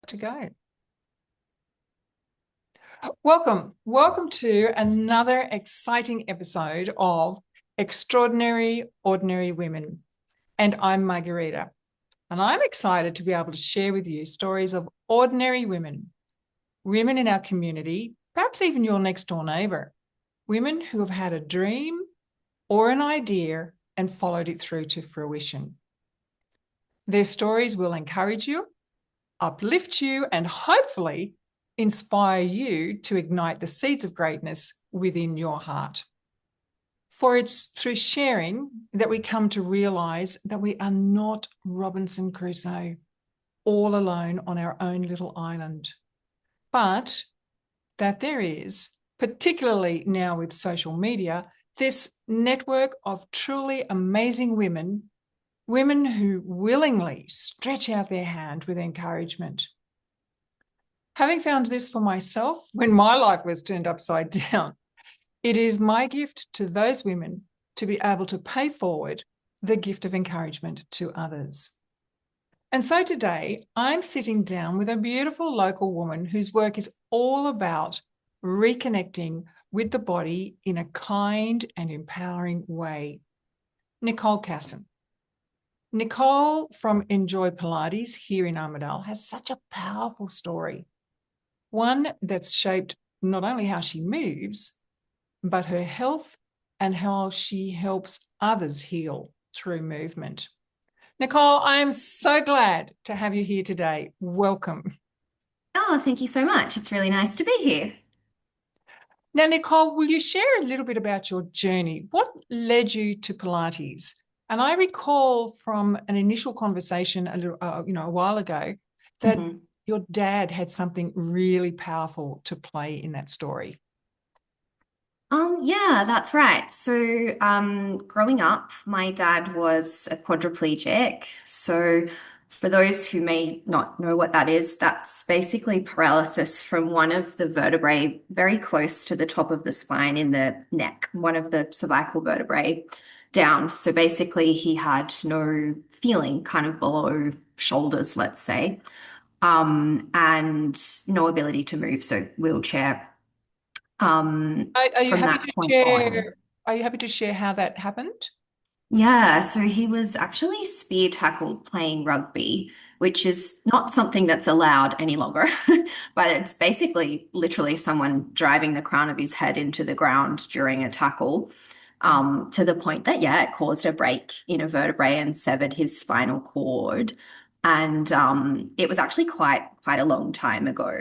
to go. Welcome to another exciting episode of Extraordinary Ordinary Women. And I'm Margherita. And I'm excited to be able to share with you stories of ordinary women in our community, perhaps even your next door neighbour, women who have had a dream or an idea and followed it through to fruition. Their stories will encourage you, uplift you, and hopefully inspire you to ignite the seeds of greatness within your heart. For it's through sharing that we come to realise that we are not Robinson Crusoe, all alone on our own little island, but that there is, particularly now with social media, this network of truly amazing women who willingly stretch out their hand with encouragement. Having found this for myself when my life was turned upside down, it is my gift to those women to be able to pay forward the gift of encouragement to others. And so today I'm sitting down with a beautiful local woman whose work is all about reconnecting with the body in a kind and empowering way. Nicole Casson. Nicole from NJOY Pilates here in Armidale has such a powerful story, one that's shaped not only how she moves, but her health and how she helps others heal through movement. Nicole, I am so glad to have you here today. Welcome. Oh, thank you so much. It's really nice to be here. Now, Nicole, will you share a little bit about your journey? What led you to Pilates? And I recall from an initial conversation a while ago that Mhm. your dad had something really powerful to play in that story. Yeah, that's right. So, growing up, my dad was a quadriplegic. So, for those who may not know what that is, that's basically paralysis from one of the vertebrae very close to the top of the spine in the neck, one of the cervical vertebrae down. So, basically, he had no feeling kind of below shoulders, let's say, and no ability to move. So, wheelchair. Are you From happy that to point on. share? Are you happy to share how that happened? Yeah, so he was actually spear tackled playing rugby, which is not something that's allowed any longer, but it's basically literally someone driving the crown of his head into the ground during a tackle, to the point that, yeah, it caused a break in a vertebrae and severed his spinal cord. And it was actually quite a long time ago.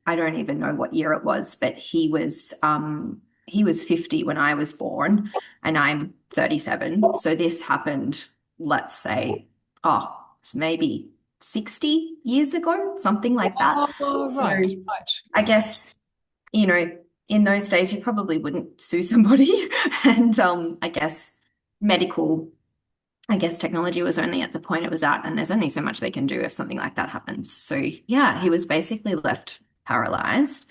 I don't even know what year it was, but he was 50 when I was born and I'm 37. So this happened, let's say, it's maybe 60 years ago, something like that. Oh, So right, right. I guess, you know, in those days, you probably wouldn't sue somebody. And I guess medical, I guess technology was only at the point it was at, and there's only so much they can do if something like that happens. So yeah, he was basically left paralyzed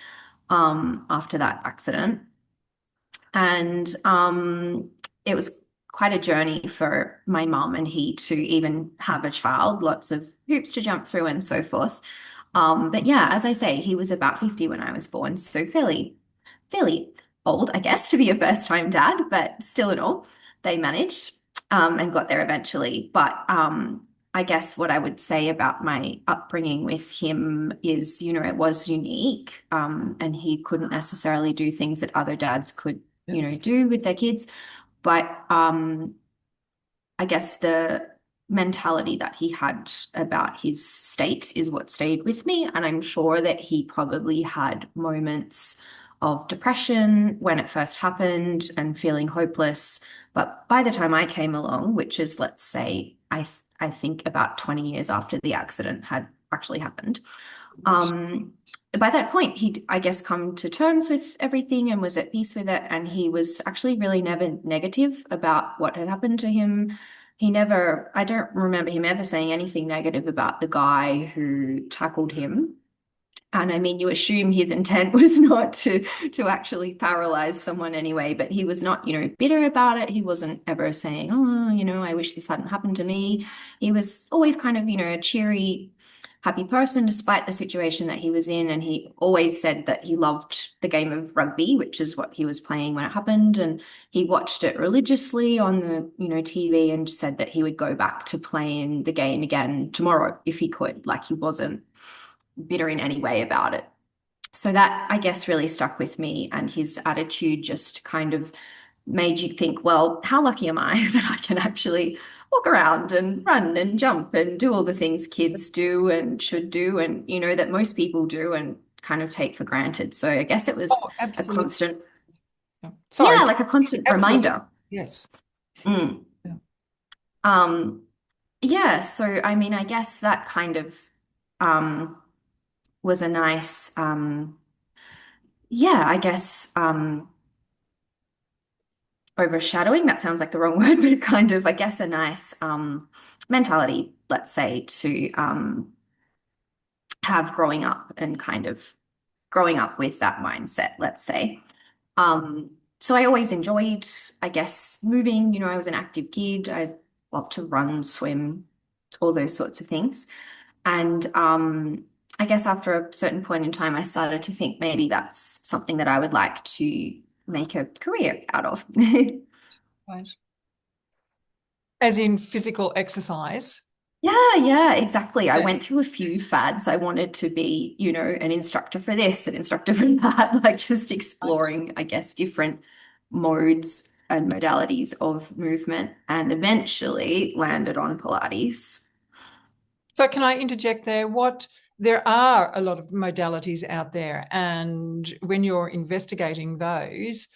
after that accident. And it was quite a journey for my mum and he to even have a child, lots of hoops to jump through and so forth. But yeah, as I say, he was about 50 when I was born, so fairly old, I guess, to be a first-time dad, but still in all, they managed and got there eventually. But I guess what I would say about my upbringing with him is, it was unique, and he couldn't necessarily do things that other dads could, Yes. do with their kids. But I guess the mentality that he had about his state is what stayed with me. And I'm sure that he probably had moments of depression when it first happened and feeling hopeless. But by the time I came along, which is, let's say, I think about 20 years after the accident had actually happened, um, by that point, he'd, I guess, come to terms with everything and was at peace with it. And he was actually really never negative about what had happened to him. I don't remember him ever saying anything negative about the guy who tackled him. And I mean, you assume his intent was not to actually paralyze someone anyway, but he was not, bitter about it. He wasn't ever saying, "Oh, I wish this hadn't happened to me." He was always kind of, a cheery, happy person despite the situation that he was in. And he always said that he loved the game of rugby, which is what he was playing when it happened. And he watched it religiously on the, TV, and said that he would go back to playing the game again tomorrow if he could. Like, he wasn't bitter in any way about it. So that, I guess, really stuck with me. And his attitude just kind of made you think, well, how lucky am I that I can actually walk around and run and jump and do all the things kids do and should do, and, that most people do and kind of take for granted. So I guess it was Oh, a absolutely. constant, Sorry. yeah, like a constant Absolutely. reminder. Yes. Mm. Yeah. Um, yeah, so I mean, I guess that kind of um was a nice yeah, I guess overshadowing, that sounds like the wrong word, but kind of, I guess, a nice mentality, let's say, to have growing up, and kind of growing up with that mindset, let's say. So I always enjoyed, I guess, moving. I was an active kid. I loved to run, swim, all those sorts of things. And I guess after a certain point in time, I started to think maybe that's something that I would like to make a career out of. Right. As in physical exercise. Yeah, yeah, exactly. I Yeah. went through a few fads. I wanted to be, an instructor for this, an instructor for that, like just exploring, I guess, different modes and modalities of movement, and eventually landed on Pilates. So can I interject there? There are a lot of modalities out there, and when you're investigating those,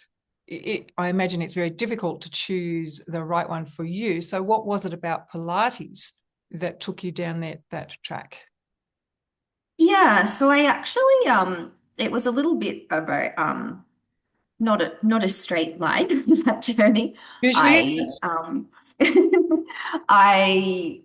I imagine it's very difficult to choose the right one for you. So what was it about Pilates that took you down that track? Yeah, so I actually it was a little bit of a not a straight line that journey. Usually it I is. I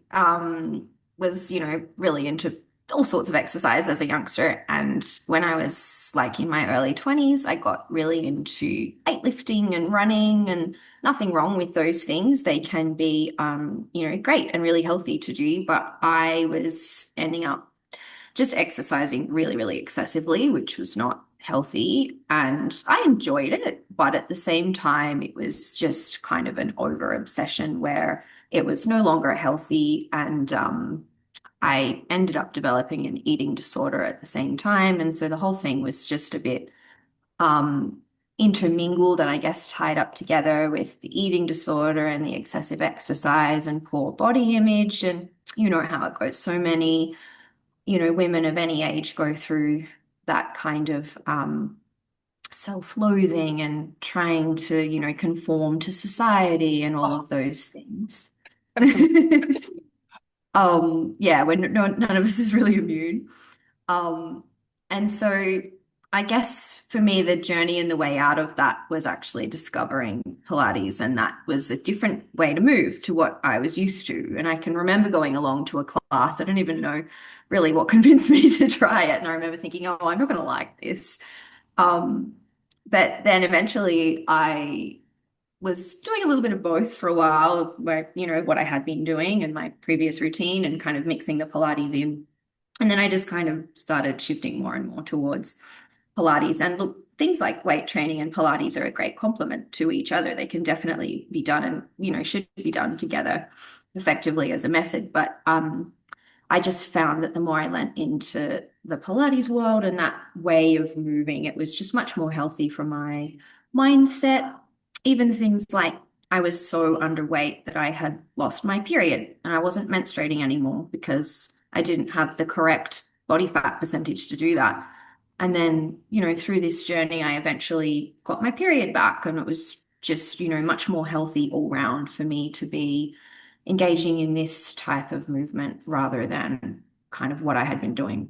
was, really into all sorts of exercise as a youngster. And when I was like in my early 20s, I got really into weightlifting and running, and nothing wrong with those things. They can be great and really healthy to do, but I was ending up just exercising really, really excessively, which was not healthy. And I enjoyed it, but at the same time, it was just kind of an over obsession where it was no longer healthy. And I ended up developing an eating disorder at the same time. And so the whole thing was just a bit intermingled, and I guess tied up together with the eating disorder and the excessive exercise and poor body image. And you know how it goes. So many women of any age go through that kind of self-loathing and trying to, conform to society and all Oh, of those things. absolutely. Yeah, when none of us is really immune. Um, and so I guess for me, the journey and the way out of that was actually discovering Pilates, and that was a different way to move to what I was used to. And I can remember going along to a class. I don't even know really what convinced me to try it. And I remember thinking, oh, I'm not going to like this. Um, but then eventually I was doing a little bit of both for a while, of where, what I had been doing and my previous routine, and kind of mixing the Pilates in. And then I just kind of started shifting more and more towards Pilates. And look, things like weight training and Pilates are a great complement to each other. They can definitely be done, and, should be done together effectively as a method. But I just found that the more I went into the Pilates world and that way of moving, it was just much more healthy for my mindset. Even things like, I was so underweight that I had lost my period and I wasn't menstruating anymore because I didn't have the correct body fat percentage to do that. And then, through this journey, I eventually got my period back, and it was just, much more healthy all round for me to be engaging in this type of movement rather than kind of what I had been doing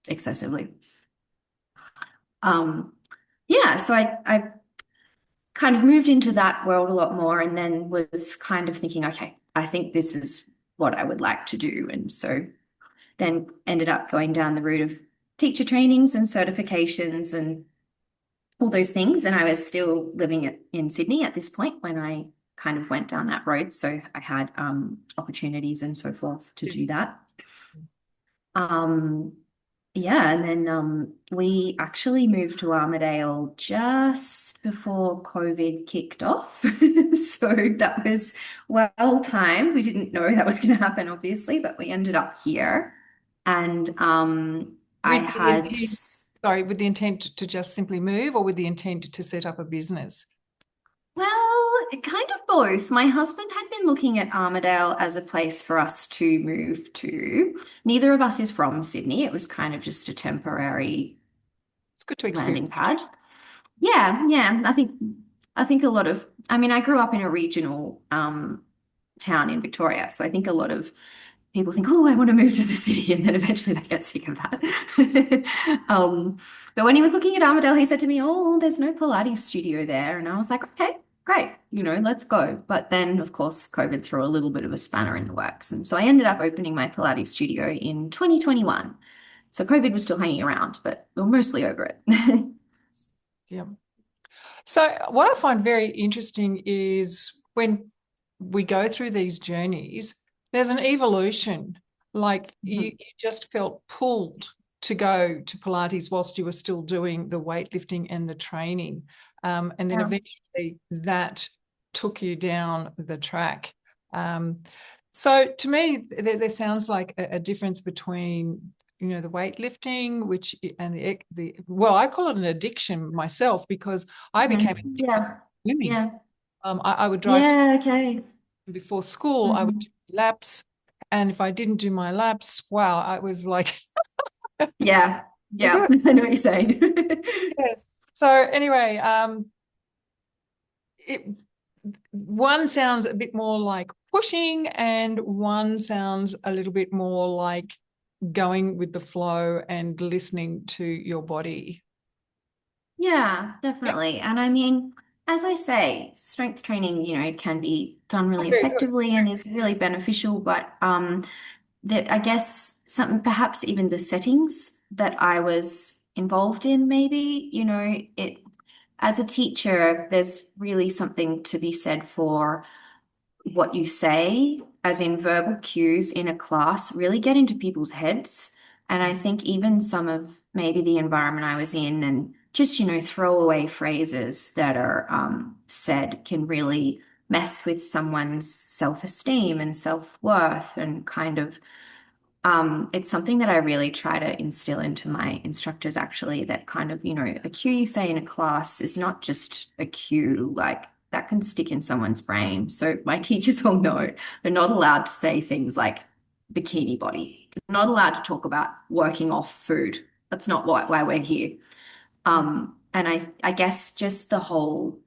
excessively. Um, yeah, so I kind of moved into that world a lot more, and then was kind of thinking, okay, I think this is what I would like to do. And so then ended up going down the route of teacher trainings and certifications and all those things. And I was still living in Sydney at this point when I kind of went down that road. So I had opportunities and so forth to do that. Um, yeah, and then we actually moved to Armidale just before COVID kicked off. So that was well timed. We didn't know that was going to happen, obviously, but we ended up here. And I With the had, intent, sorry, with the intent to just simply move or with the intent to set up a business? well, kind of both. My husband had been looking at Armidale as a place for us to move to. Neither of us is from Sydney. It was kind of just a temporary It's good to landing experience. pad. Yeah, yeah. I think a lot of I mean, I grew up in a regional town in Victoria, so I think a lot of people think, oh, I want to move to the city, and then eventually they get sick of that. Um, but when he was looking at Armidale, he said to me, oh, there's no Pilates studio there. And I was like, okay, great, let's go. But then, of course, COVID threw a little bit of a spanner in the works. And so I ended up opening my Pilates studio in 2021. So COVID was still hanging around, but we're mostly over it. Yeah. So, what I find very interesting is when we go through these journeys, there's an evolution. Like you just felt pulled to go to Pilates whilst you were still doing the weightlifting and the training. And then Yeah. eventually that took you down the track. Um, so to me, there sounds like a difference between the weightlifting, which and the well, I call it an addiction myself because I became addicted to Yeah. swimming. Yeah. I would drive to Yeah. Okay. before school. I would do Mhm. laps, and if I didn't do my laps, wow, I was like, Yeah. Yeah. I know what you're saying. yes. So anyway, it one sounds a bit more like pushing, and one sounds a little bit more like going with the flow and listening to your body. Yeah, Yeah, definitely. And I mean, as I say, strength training, can be done really very good. effectively and is really beneficial, but that I guess some perhaps even the settings that I was involved in, maybe, it as a teacher, there's really something to be said for what you say, as in verbal cues in a class, really get into people's heads. And I think even some of maybe the environment I was in and just, throwaway phrases that are said can really mess with someone's self-esteem and self-worth and kind of it's something that I really try to instill into my instructors, actually, that kind of, a cue you say in a class is not just a cue, like that can stick in someone's brain. So my teachers all know they're not allowed to say things like bikini body. They're not allowed to talk about working off food. That's not why we're here. And I guess just the whole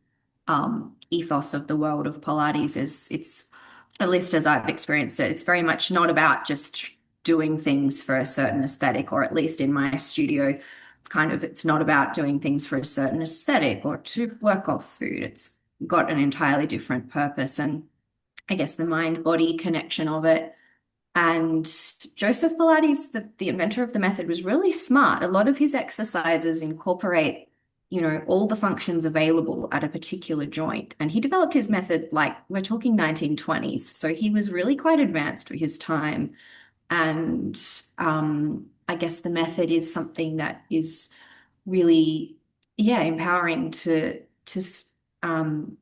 ethos of the world of Pilates is it's at least as I've experienced it, it's very much not about just doing things for a certain aesthetic, or at least in my studio, it's not about doing things for a certain aesthetic or to work off food. It's got an entirely different purpose, and I guess the mind-body connection of it. And Joseph Pilates, the inventor of the method, was really smart. A lot of his exercises incorporate, all the functions available at a particular joint. And he developed his method like we're talking 1920s. So he was really quite advanced for his time. And I guess the method is something that is really, yeah, empowering to um,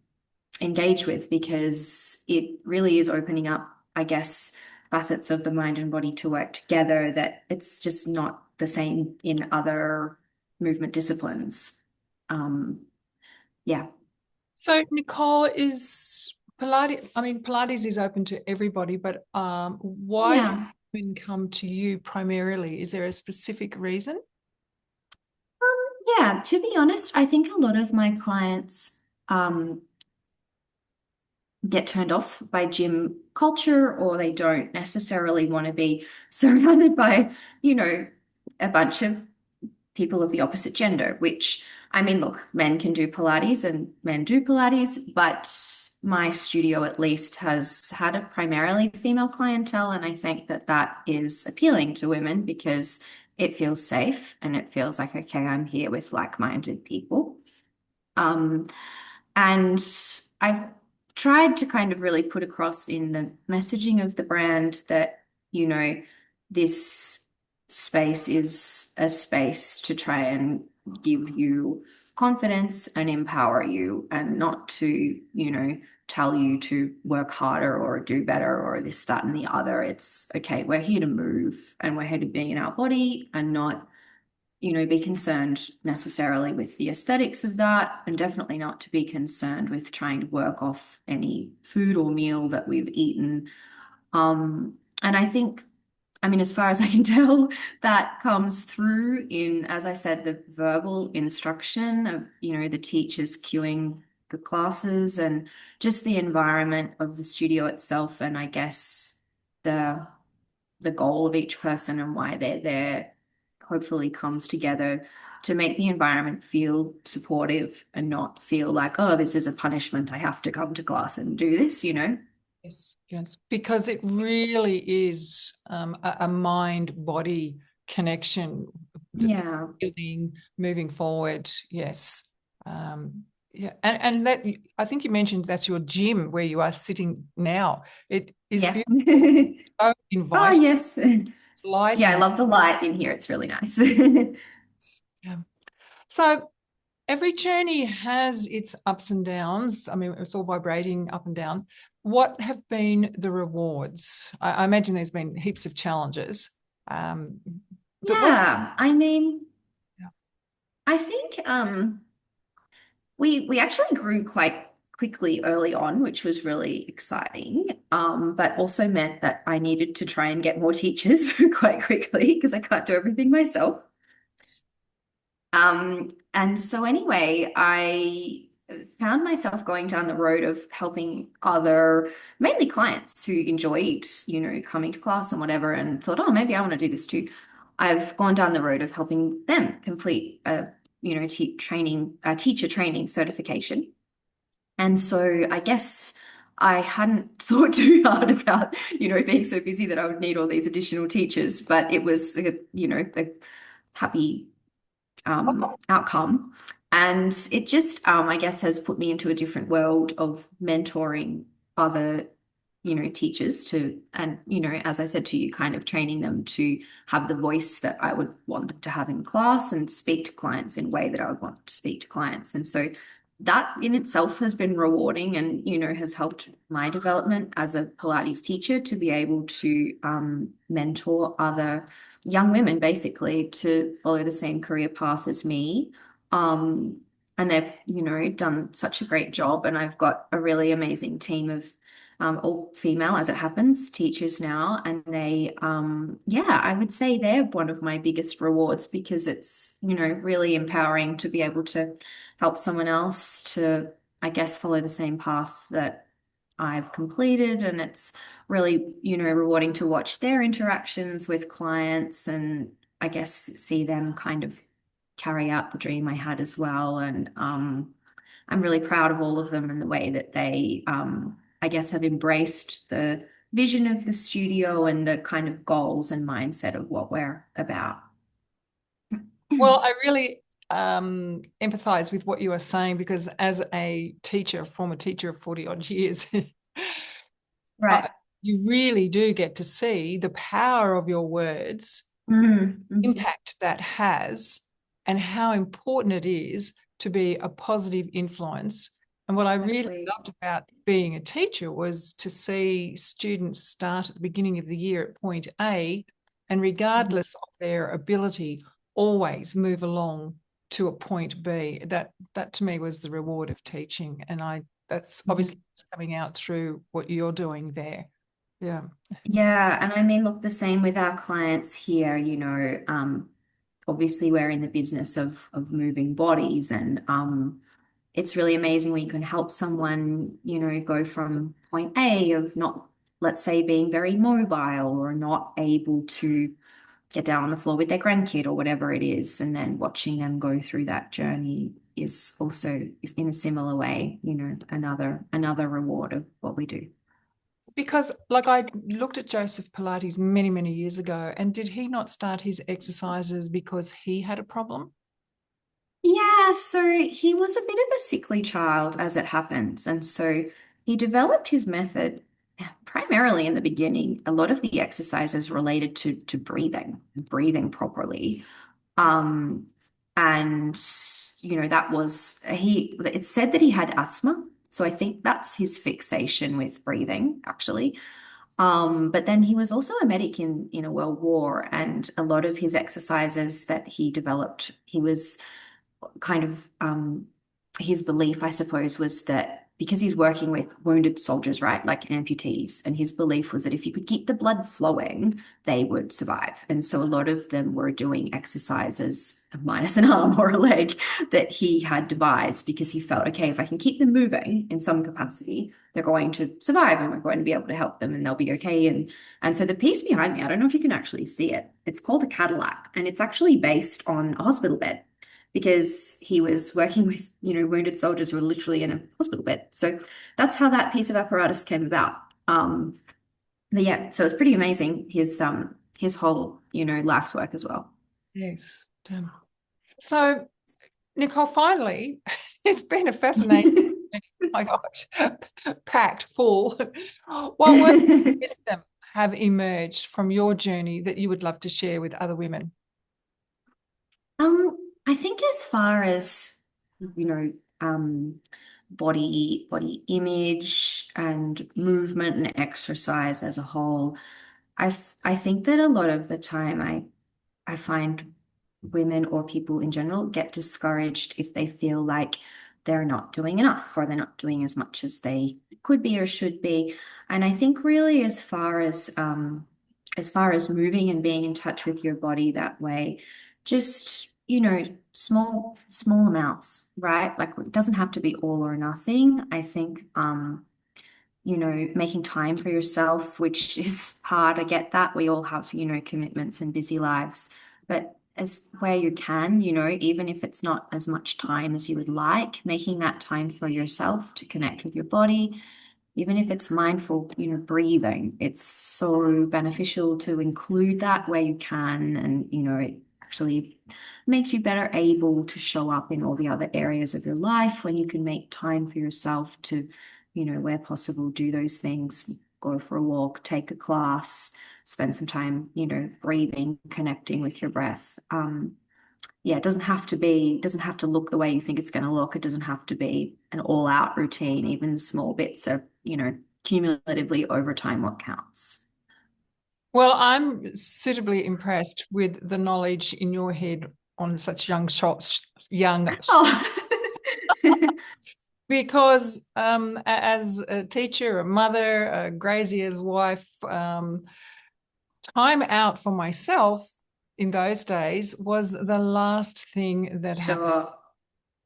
engage with, because it really is opening up, I guess, facets of the mind and body to work together that it's just not the same in other movement disciplines. Um, yeah. So, Nicole, is Pilates, I mean, Pilates is open to everybody, but why do Yeah. women come to you primarily? Is there a specific reason? Yeah. To be honest, I think a lot of my clients um, get turned off by gym culture, or they don't necessarily want to be surrounded by, you know, a bunch of people of the opposite gender, which I mean, look, men can do Pilates and men do Pilates, but my studio at least has had a primarily female clientele. And I think that that is appealing to women because it feels safe and it feels like, okay, I'm here with like-minded people. Um, and I've tried to kind of really put across in the messaging of the brand that, you know, this. space is a space to try and give you confidence and empower you, and not to, tell you to work harder or do better or this, that, and the other. It's okay, we're here to move and we're here to be in our body and not, be concerned necessarily with the aesthetics of that, and definitely not to be concerned with trying to work off any food or meal that we've eaten. And I think, I mean, as far as I can tell, that comes through in, as I said, the verbal instruction of, the teachers cueing the classes, and just the environment of the studio itself. And I guess the the goal of each person and why they're there hopefully comes together to make the environment feel supportive and not feel like, oh, this is a punishment. I have to come to class and do this. Yes, yes, because it really is a mind-body connection, the Yeah. feeling, moving forward. Yes. Yeah, and that, I think you mentioned that's your gym where you are sitting now. It is Yeah. beautiful, so Oh, inviting, yes. Yeah, I lighting. love the light in here. It's really nice. Yeah. So every journey has its ups and downs. I mean, it's all vibrating up and down. What have been the rewards? I imagine there's been heaps of challenges. Um, but what? Yeah, I mean, Yeah. I think we actually grew quite quickly early on, which was really exciting. But also meant that I needed to try and get more teachers quite quickly because I can't do everything myself. And so anyway, I found myself going down the road of helping other, mainly clients who enjoyed, coming to class and whatever, and thought, oh, maybe I want to do this too. I've gone down the road of helping them complete a, teacher training certification. And so I guess I hadn't thought too hard about, being so busy that I would need all these additional teachers, but it was, a happy outcome. And it just, I guess, has put me into a different world of mentoring other, teachers to, and, as I said to you, kind of training them to have the voice that I would want them to have in class and speak to clients in a way that I would want to speak to clients. And so that in itself has been rewarding and, has helped my development as a Pilates teacher to be able to mentor other young women basically to follow the same career path as me. Um, and they've, done such a great job. And I've got a really amazing team of all female, as it happens, teachers now. And they, yeah, I would say they're one of my biggest rewards because it's, really empowering to be able to help someone else to, I guess, follow the same path that I've completed. And it's really, rewarding to watch their interactions with clients and I guess see them kind of carry out the dream I had as well. And I'm really proud of all of them and the way that they, I guess, have embraced the vision of the studio and the kind of goals and mindset of what we're about. Well, I really empathize with what you are saying because as a teacher, former teacher of 40 odd years, Right. you really do get to see the power of your words, Mm-hmm. impact that has, and how important it is to be a positive influence. And what I really Exactly. loved about being a teacher was to see students start at the beginning of the year at point A, and regardless of their ability, always move along to a point B. That to me was the reward of teaching. And that's Mhm. obviously coming out through what you're doing there. Yeah. Yeah, and I mean, look, the same with our clients here, obviously we're in the business of moving bodies and it's really amazing when you can help someone, go from point A of not, let's say, being very mobile or not able to get down on the floor with their grandkid or whatever it is, and then watching them go through that journey is also is in a similar way, another reward of what we do. Because, like, I looked at Joseph Pilates many, many years ago, and did he not start his exercises because he had a problem? Yeah, so he was a bit of a sickly child as it happens. And so he developed his method primarily in the beginning, a lot of the exercises related to breathing properly. Um, and that was it said that he had asthma. So I think that's his fixation with breathing, actually. But then he was also a medic in a world war, and a lot of his exercises that he developed, he was kind of his belief, I suppose, was that because he's working with wounded soldiers, right, like amputees, and his belief was that if you could keep the blood flowing, they would survive. And so a lot of them were doing exercises, minus an arm or a leg, that he had devised because he felt, okay, if I can keep them moving in some capacity, they're going to survive and we're going to be able to help them and they'll be okay. And so the piece behind me, I don't know if you can actually see it. It's called a Cadillac, and it's actually based on a hospital bed because he was working with, wounded soldiers who were literally in a hospital bed. So that's how that piece of apparatus came about. But yeah, so it's pretty amazing, his whole, life's work as well. Yes. So, Nicole, finally, it's been a fascinating, oh my gosh, packed full. What words of wisdom have emerged from your journey that you would love to share with other women? I think as far as, you know, um, body image and movement and exercise as a whole, I think that a lot of the time I find women or people in general get discouraged if they feel like they're not doing enough or they're not doing as much as they could be or should be. And I think really as far as moving and being in touch with your body that way, just small amounts, right? Like it doesn't have to be all or nothing. I think making time for yourself, which is hard. I get that. We all have, commitments and busy lives. But as where you can, even if it's not as much time as you would like, making that time for yourself to connect with your body, even if it's mindful, breathing, it's so beneficial to include that where you can. And, it actually makes you better able to show up in all the other areas of your life when you can make time for yourself to, where possible, do those things, go for a walk, take a class, spend some time, breathing, connecting with your breath. Yeah, it doesn't have to look the way you think it's going to look. It doesn't have to be an all-out routine. Even small bits are, cumulatively over time what counts. Well, I'm suitably impressed with the knowledge in your head on such young shots, Oh. because as a teacher, a mother, a grazier's wife, time out for myself in those days was the last thing that happened. Sure.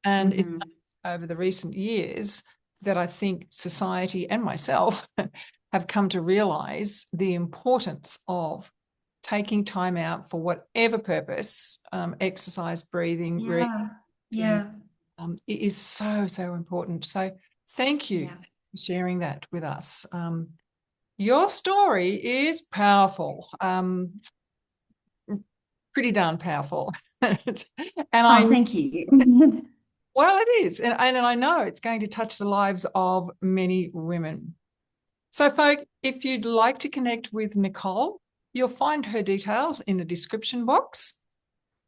And it's Hmm. over the recent years that I think society and myself have come to realize the importance of taking time out for whatever purpose, exercise, breathing, Yeah. reading, Yeah. it is so, so important. So thank you Yeah. for sharing that with us. Your story is powerful, pretty darn powerful. And Oh, I, thank you. well, it is. And I know it's going to touch the lives of many women. So, folk, if you'd like to connect with Nicole, you'll find her details in the description box.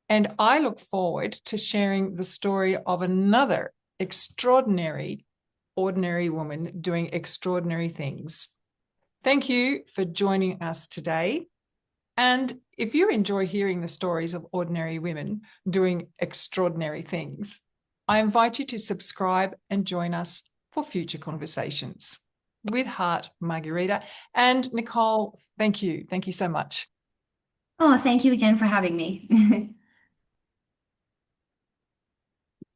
And I look forward to sharing the story of another extraordinary, ordinary woman doing extraordinary things. Thank you for joining us today. And if you enjoy hearing the stories of ordinary women doing extraordinary things, I invite you to subscribe and join us for future conversations. With heart, Margherita. And Nicole, thank you. Thank you so much. Oh, thank you again for having me.